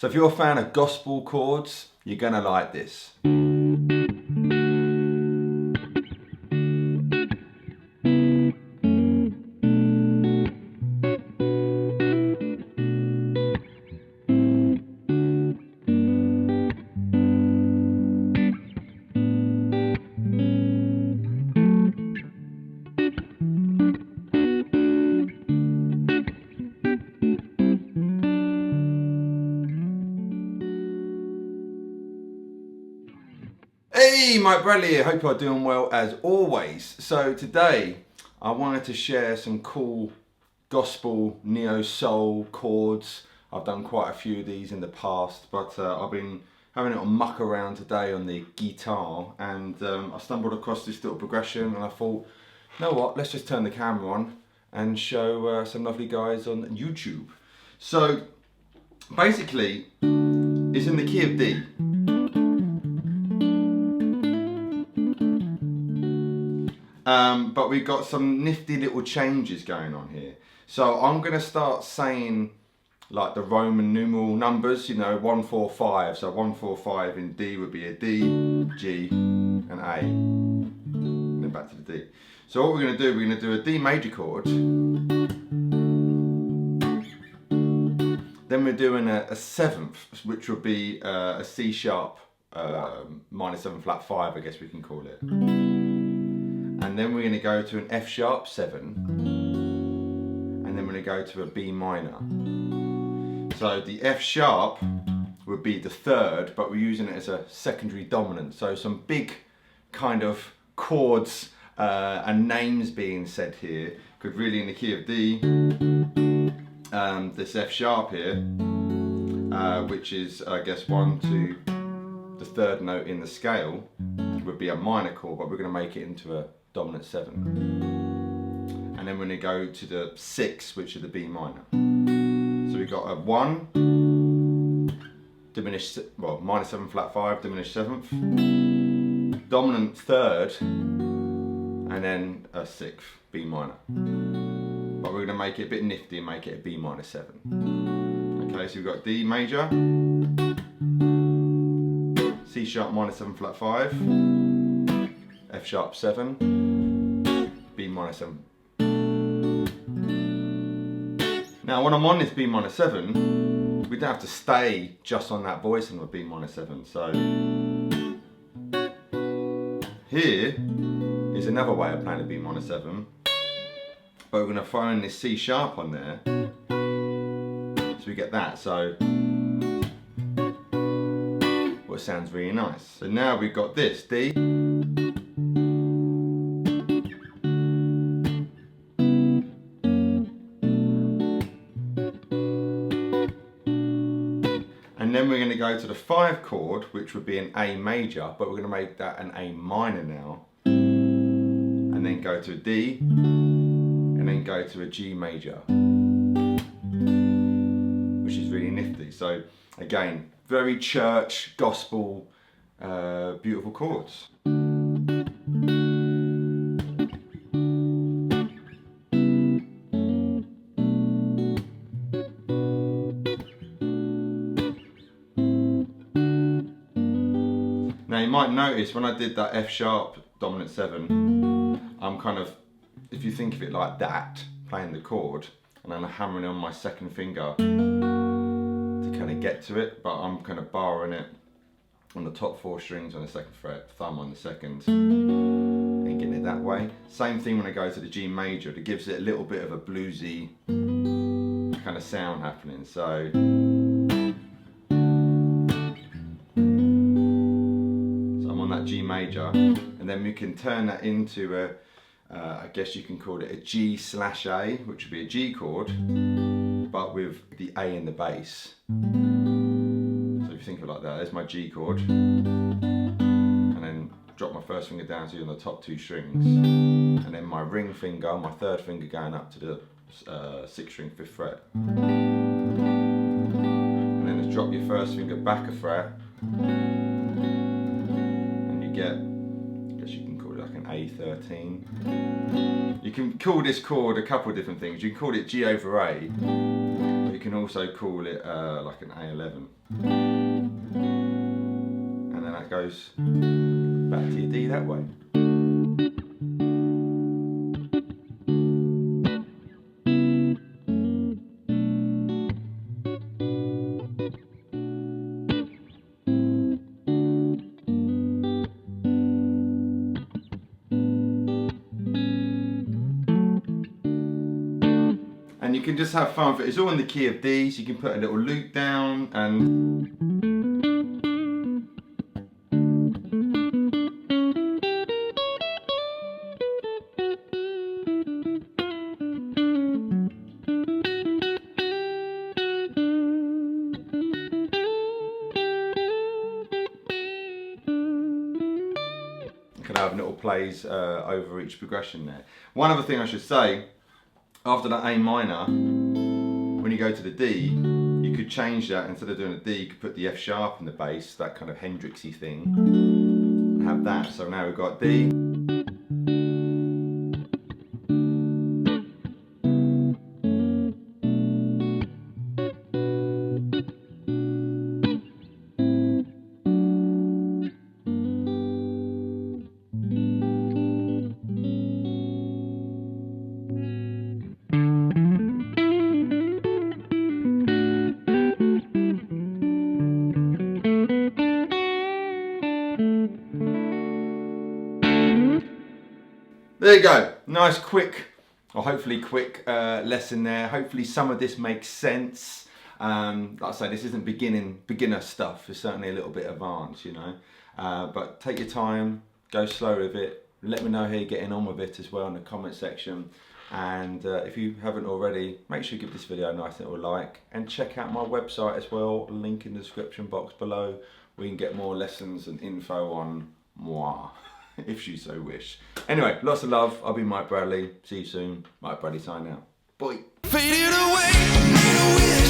So if you're a fan of gospel chords, you're gonna like this. Hey, Mike Bradley here. Hope you're doing well as always. So today I wanted to share some cool gospel neo-soul chords. I've done quite a few of these in the past, but I've been having a little muck around today on the guitar, and I stumbled across this little progression, and I thought, you know what, let's just turn the camera on and show some lovely guys on YouTube. So basically it's in the key of D. But we've got some nifty little changes going on here. So I'm going to start saying like the Roman numeral numbers, you know, 1, 4, 5. So 1, 4, 5 in D would be a D, G, and A. And then back to the D. So what we're going to do, we're going to do a D major chord. Then we're doing a seventh, which would be a C sharp minor 7 flat 5, I guess we can call it. And then we're going to go to an F sharp 7, and then we're going to go to a B minor. So the F sharp would be the third, but we're using it as a secondary dominant. So some big kind of chords and names being said here, because really in the key of D, this F sharp here, which is I guess 1, 2, the third note in the scale, would be a minor chord, but we're going to make it into a dominant 7, and then we're going to go to the 6, which is the B minor. So we've got a 1 diminished, well, minor 7 flat 5 diminished 7th, dominant 3rd, and then a 6th B minor. But we're going to make it a bit nifty and make it a B minor 7. Okay, so we've got D major, C sharp minor 7 flat 5, F sharp 7, B minor 7. Now when I'm on this B minor 7, we don't have to stay just on that voicing of B minor 7. So here is another way of playing a B minor 7, but we're going to throw in this C sharp on there, so we get that. So what sounds really nice. So now we've got this D. And then we're going to go to the 5 chord, which would be an A major, but we're going to make that an A minor now. And then go to a D, and then go to a G major, which is really nifty. So again, very church, gospel, beautiful chords. Now you might notice when I did that F sharp dominant 7, I'm kind of, if you think of it like that, playing the chord, and I'm hammering on my second finger to kind of get to it, but I'm kind of barring it on the top 4 strings on the 2nd fret, thumb on the 2nd, and getting it that way. Same thing when I go to the G major, it gives it a little bit of a bluesy kind of sound happening. So that G major, and then we can turn that into a, I guess you can call it a G/A, which would be a G chord, but with the A in the bass. So if you think of it like that, there's my G chord, and then drop my first finger down to on the top 2 strings, and then my ring finger, my 3rd finger going up to the 6th string 5th fret, and then just drop your first finger back a fret, get, I guess you can call it like an A13. You can call this chord a couple of different things. You can call it G over A, but you can also call it like an A11. And then that goes back to your D that way. And you can just have fun with it. It's all in the key of D, so you can put a little loop down and can have little plays over each progression there. One other thing I should say, after that A minor, when you go to the D, you could change that. Instead of doing a D, you could put the F sharp in the bass, that kind of Hendrixy thing, and have that. So now we've got D. There you go, nice quick, or hopefully quick lesson there. Hopefully some of this makes sense. Like I say, this isn't beginner stuff, it's certainly a little bit advanced, you know. But take your time, go slow with it. Let me know how you're getting on with it as well in the comment section. And if you haven't already, make sure you give this video a nice little like. And check out my website as well, link in the description box below, where you can get more lessons and info on moi. If you so wish. Anyway, lots of love. I've been Mike Bradley. See you soon. Mike Bradley signing out. Bye. Faded away.